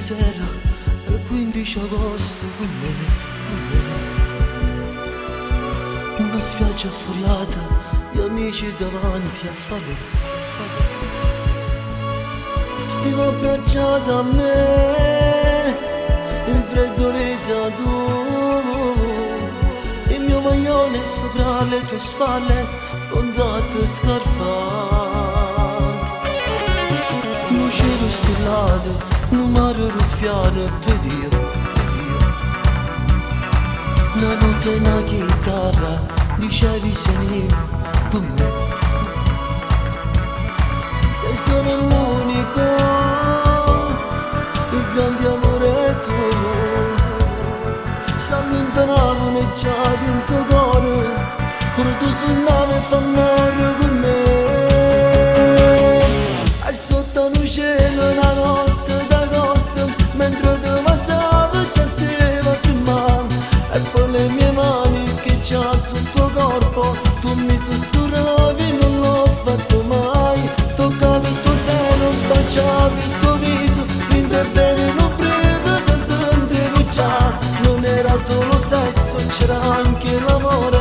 sera, il 15 agosto con me. Una spiaggia affollata, gli amici davanti a favore. Stiamo abbracciati a me, in freddolezza tu, il mio maglione sopra le tue spalle, con te scarfare. Un cielo stellato, un mare ruffiano, tu Dio. Una notte una chitarra, dicevi sei per me. Sei solo l'unico, il grande amore tuo. Si allontanavano già dentro cuore, però tu sul nave fanno con me. E sotto un cielo una notte d'agosto, mentre tu passavi già stava prima. E poi le mie mani che già sul tuo corpo, tu mi sussurravi, non l'ho fatto mai. Toccavi il tuo seno, baciavi il tuo viso, l'intervento breve che sentivo già. Non era solo sesso, c'era anche l'amore,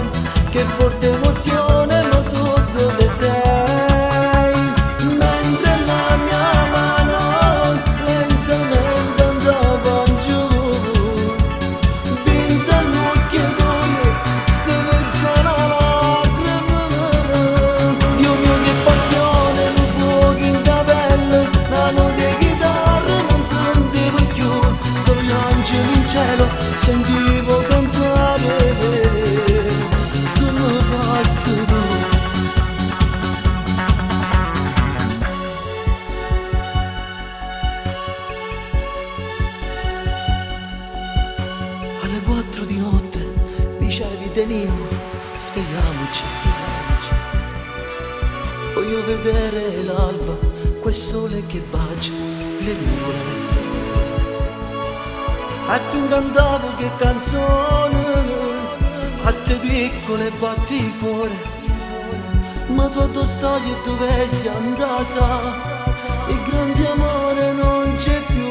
che forte emozione, ma tu dove sei? Mentre la mia mano lentamente andava giù, dentro all'occhio tuo stava già la lacrima. Dio mio che passione, un fuoco in capello, la notte di chitarra non sentivo più, solo gli angeli in cielo sentivo cantare. Come hai fatto tu? Alle 4 di notte dicevi teniamo, svegliamoci. Voglio vedere l'alba, quel sole che bacia le nuvole. A te incantavo che canzone, a te piccole batti il cuore, ma tu addossavi e dove sei andata, il grande amore non c'è più.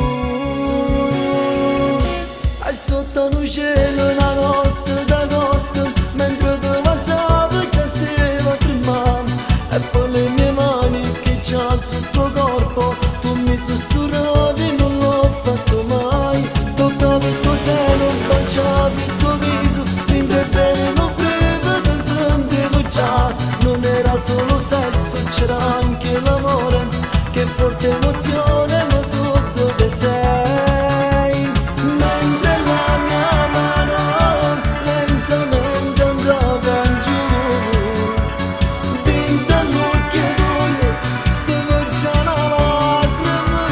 E sotto un cielo una notte d'agosto, mentre tu passavi già stava prima. E poi le mie mani che già sul tuo corpo, tu mi sussurravi, non l'ho fatto mai. Toccavi il tuo seno, baciavi il tuo viso, l'intervento breve che sentivo già. Non era solo sesso, c'era anche l'amore, che forte emozione, ma tu dove sei? Mentre la mia mano lentamente andava giù, dentro all'occhio tuo stava già la lacrima.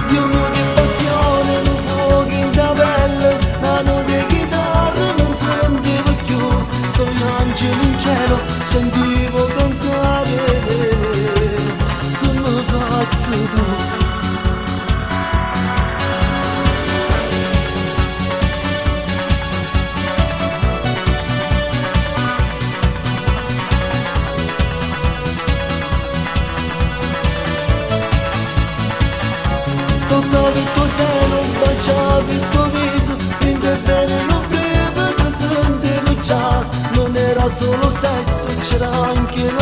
Dio mio che passione, un fuoco in capello, la notte di chitarra non sentivo più, solo gli angeli in cielo sentivo cantare. Come hai fatto tu? Toccavi il tuo seno, baciavi il tuo viso, l'intervento breve che sentivo già. Non era solo sesso, c'era anche